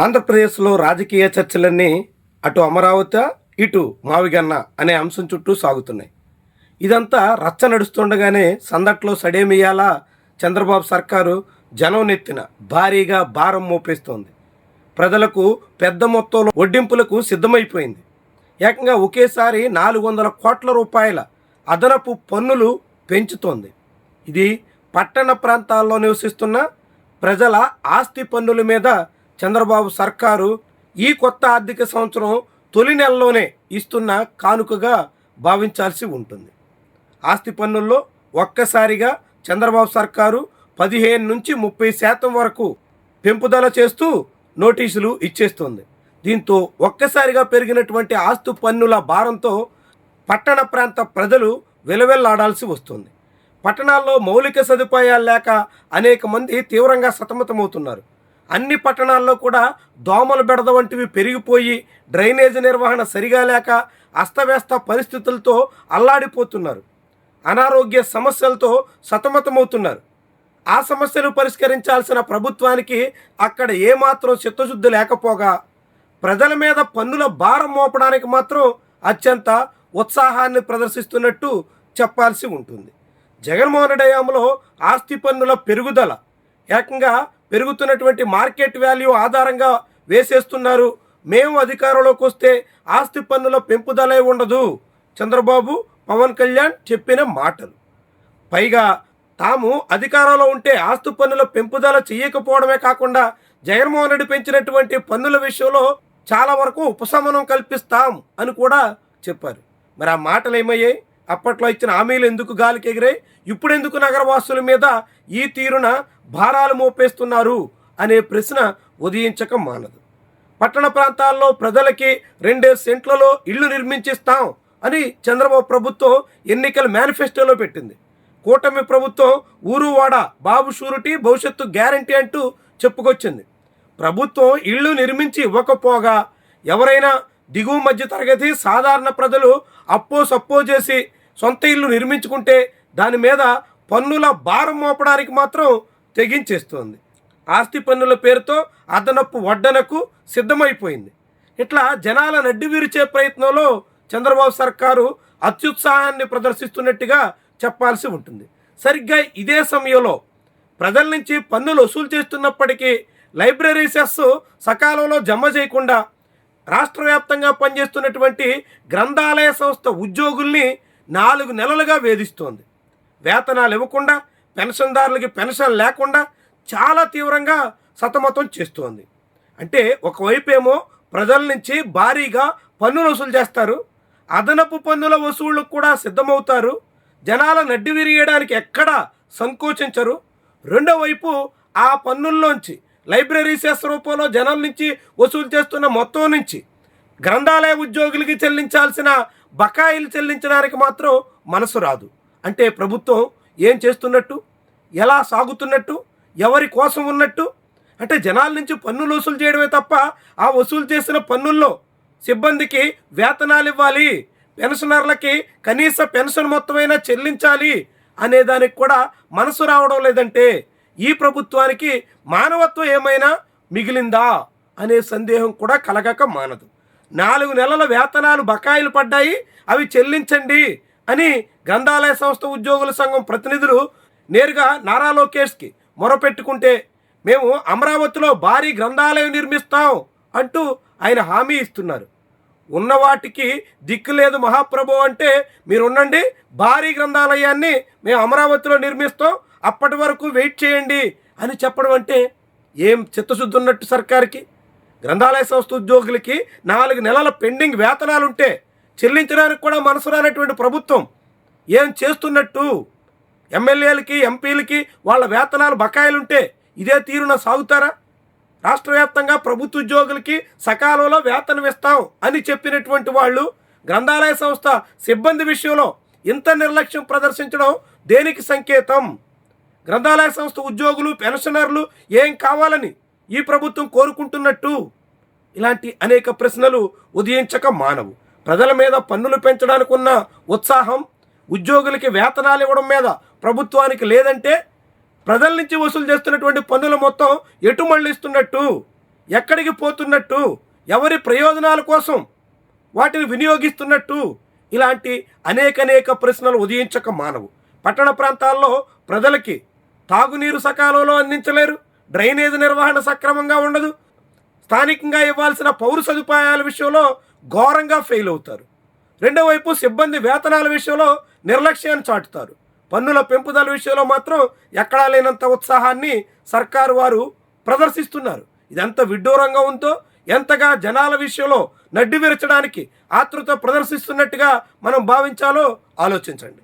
ఆంధ్రప్రదేశ్లో రాజకీయ చర్చలన్నీ అటు అమరావతి ఇటు మావిగన్న అనే అంశం చుట్టూ సాగుతున్నాయి. ఇదంతా రచ్చ నడుస్తుండగానే సందట్లో సడేమియాలా చంద్రబాబు సర్కారు జనం నెత్తిన భారీగా భారం మోపేస్తోంది. ప్రజలకు పెద్ద మొత్తంలో వడ్డింపులకు సిద్ధమైపోయింది. ఏకంగా ఒకేసారి 400 కోట్ల రూపాయల అదనపు పన్నులు పెంచుతోంది. ఇది పట్టణ ప్రాంతాల్లో నివసిస్తున్న ప్రజల ఆస్తి పన్నుల మీద చంద్రబాబు సర్కారు ఈ కొత్త ఆర్థిక సంవత్సరం తొలి నెలలోనే ఇస్తున్న కానుకగా భావించాల్సి ఉంటుంది. ఆస్తి పన్నుల్లో ఒక్కసారిగా చంద్రబాబు సర్కారు 15 నుంచి 30% వరకు పెంపుదల చేస్తూ నోటీసులు ఇచ్చేస్తుంది. దీంతో ఒక్కసారిగా పెరిగినటువంటి ఆస్తి పన్నుల భారంతో పట్టణ ప్రాంత ప్రజలు వెలవెల్లాడాల్సి వస్తుంది. పట్టణాల్లో మౌలిక సదుపాయాలు లేక అనేక మంది తీవ్రంగా సతమతమవుతున్నారు. అన్ని పట్టణాల్లో కూడా దోమల బెడద వంటివి పెరిగిపోయి డ్రైనేజ్ నిర్వహణ సరిగా లేక అస్తవ్యస్త పరిస్థితులతో అల్లాడిపోతున్నారు. అనారోగ్య సమస్యలతో సతమతమవుతున్నారు. ఆ సమస్యలు పరిష్కరించాల్సిన ప్రభుత్వానికి అక్కడ ఏమాత్రం చిత్తశుద్ధి లేకపోగా ప్రజల మీద పన్నుల భారం మోపడానికి మాత్రం అత్యంత ఉత్సాహాన్ని ప్రదర్శిస్తున్నట్టు చెప్పాల్సి ఉంటుంది. జగన్మోహన్ రెడ్డి హయాంలో ఆస్తి పన్నుల పెరుగుదల ఏకంగా పెరుగుతున్నటువంటి మార్కెట్ వాల్యూ ఆధారంగా వేసేస్తున్నారు. మేము అధికారంలోకి వస్తే ఆస్తి పన్నుల పెంపుదలే ఉండదు చంద్రబాబు పవన్ కళ్యాణ్ చెప్పిన మాటలు. పైగా తాము అధికారంలో ఉంటే ఆస్తి పన్నుల పెంపుదల చేయకపోవడమే కాకుండా జగన్మోహన్ రెడ్డి పెంచినటువంటి పన్నుల విషయంలో చాలా వరకు ఉపశమనం కల్పిస్తాం అని కూడా చెప్పారు. మరి ఆ మాటలు ఏమయ్యాయి? అప్పట్లో ఇచ్చిన హామీలు ఎందుకు గాలికి ఎగిరాయి? ఇప్పుడెందుకు నగరవాసుల మీద ఈ తీరున భారాలు మోపేస్తున్నారు అనే ప్రశ్న ఉదయించక మానదు. పట్టణ ప్రాంతాల్లో ప్రజలకి 2 సెంట్లలో ఇళ్లు నిర్మించిస్తాం అని చంద్రబాబు ప్రభుత్వం ఎన్నికల మేనిఫెస్టోలో పెట్టింది. కూటమి ప్రభుత్వం ఊరువాడ బాబు షూరిటీ భవిష్యత్తు గ్యారంటీ అంటూ చెప్పుకొచ్చింది. ప్రభుత్వం ఇళ్లు నిర్మించి ఇవ్వకపోగా ఎవరైనా దిగువ మధ్య తరగతి సాధారణ ప్రజలు అప్పో సప్పో చేసి సొంత ఇల్లు నిర్మించుకుంటే దాని మీద పన్నుల భారం మోపడానికి మాత్రం తెగించేస్తోంది. ఆస్తి పన్నుల పేరుతో అదనపు వడ్డనకు సిద్ధమైపోయింది. ఇట్లా జనాల నడ్డి విరిచే ప్రయత్నంలో చంద్రబాబు సర్కారు అత్యుత్సాహాన్ని ప్రదర్శిస్తున్నట్టుగా చెప్పాల్సి ఉంటుంది. సరిగ్గా ఇదే సమయంలో ప్రజల నుంచి పన్నులు వసూలు చేస్తున్నప్పటికీ లైబ్రరీ సెస్ సకాలంలో జమ చేయకుండా రాష్ట్ర వ్యాప్తంగా పనిచేస్తున్నటువంటి గ్రంథాలయ సంస్థ ఉద్యోగుల్ని 4 నెలలుగా వేధిస్తోంది. వేతనాలు ఇవ్వకుండా, పెన్షన్దారులకి పెన్షన్ లేకుండా చాలా తీవ్రంగా సతమతం చేస్తోంది. అంటే ఒకవైపు ఏమో ప్రజల నుంచి భారీగా పన్నులు వసూలు చేస్తారు, అదనపు పన్నుల వసూళ్లకు కూడా సిద్ధమవుతారు, జనాల నడ్డి విరియడానికి ఎక్కడా సంకోచించరు. రెండో వైపు ఆ పన్నుల్లోంచి లైబ్రరీ సెస్ రూపంలో జనాల నుంచి వసూలు చేస్తున్న మొత్తం నుంచి గ్రంథాలయ ఉద్యోగులకి చెల్లించాల్సిన బకాయిలు చెల్లించడానికి మాత్రం మనసు రాదు. అంటే ప్రభుత్వం ఏం చేస్తున్నట్టు, ఎలా సాగుతున్నట్టు, ఎవరి కోసం ఉన్నట్టు? అంటే జనాల నుంచి పన్నులు వసూలు చేయడమే తప్ప ఆ వసూలు చేసిన పన్నుల్లో సిబ్బందికి వేతనాలు ఇవ్వాలి, పెన్షనర్లకి కనీస పెన్షన్ మొత్తమైనా చెల్లించాలి అనే దానికి కూడా మనసు రావడం లేదంటే ఈ ప్రభుత్వానికి మానవత్వం ఏమైనా మిగిలిందా అనే సందేహం కూడా కలగక మానదు. 4 నెలల వేతనాలు బకాయిలు పడ్డాయి, అవి చెల్లించండి అని గ్రంథాలయ సంస్థ ఉద్యోగుల సంఘం ప్రతినిధులు నేరుగా నారా లోకేష్కి మొరపెట్టుకుంటే మేము అమరావతిలో భారీ గ్రంథాలయం నిర్మిస్తాం అంటూ ఆయన హామీ ఇస్తున్నారు. ఉన్న వాటికి దిక్కు లేదు మహాప్రభు అంటే మీరు ఉండండి, భారీ గ్రంథాలయాన్ని మేము అమరావతిలో నిర్మిస్తాం, అప్పటి వరకు వెయిట్ చేయండి అని చెప్పడం అంటే ఏం చిత్తశుద్ధి ఉన్నట్టు సర్కార్కి? గ్రంథాలయ సంస్థ ఉద్యోగులకి 4 నెలల పెండింగ్ వేతనాలుంటే చెల్లించడానికి కూడా మనసు రానటువంటి ప్రభుత్వం ఏం చేస్తున్నట్టు? ఎమ్మెల్యేలకి ఎంపీలకి వాళ్ళ వేతనాలు బకాయిలుంటే ఇదే తీరున సాగుతారా? రాష్ట్ర వ్యాప్తంగా ప్రభుత్వ ఉద్యోగులకి సకాలంలో వేతనం ఇస్తాం అని చెప్పినటువంటి వాళ్ళు గ్రంథాలయ సంస్థ సిబ్బంది విషయంలో ఇంత నిర్లక్ష్యం ప్రదర్శించడం దేనికి సంకేతం? గ్రంథాలయ సంస్థ ఉద్యోగులు పెన్షనర్లు ఏం కావాలని ఈ ప్రభుత్వం కోరుకుంటున్నట్టు? ఇలాంటి అనేక ప్రశ్నలు ఉదయించక మానవు. ప్రజల మీద పన్నులు పెంచడానికి ఉన్న ఉత్సాహం ఉద్యోగులకి వేతనాలు ఇవ్వడం మీద ప్రభుత్వానికి లేదంటే ప్రజల నుంచి వసూలు చేస్తున్నటువంటి పన్నుల మొత్తం ఎటు మళ్ళిస్తున్నట్టు? ఎక్కడికి పోతున్నట్టు, ఎవరి ప్రయోజనాల కోసం వాటిని వినియోగిస్తున్నట్టు, ఇలాంటి అనేక ప్రశ్నలు ఉదయించక మానవు. పట్టణ ప్రాంతాల్లో ప్రజలకి తాగునీరు సకాలంలో అందించలేరు, డ్రైనేజ్ నిర్వహణ సక్రమంగా ఉండదు, స్థానికంగా ఇవ్వాల్సిన పౌర సదుపాయాల విషయంలో ఘోరంగా ఫెయిల్ అవుతారు. రెండో వైపు సిబ్బంది వేతనాల విషయంలో నిర్లక్ష్యాన్ని చాటుతారు. పన్నుల పెంపుదల విషయంలో మాత్రం ఎక్కడా లేనంత ఉత్సాహాన్ని సర్కారు వారు ప్రదర్శిస్తున్నారు. ఇదెంత విడ్డూరంగా ఉందో, ఎంతగా జనాల విషయంలో నడ్డి విరచడానికి ఆతృత ప్రదర్శిస్తున్నట్టుగా మనం భావించాలో ఆలోచించండి.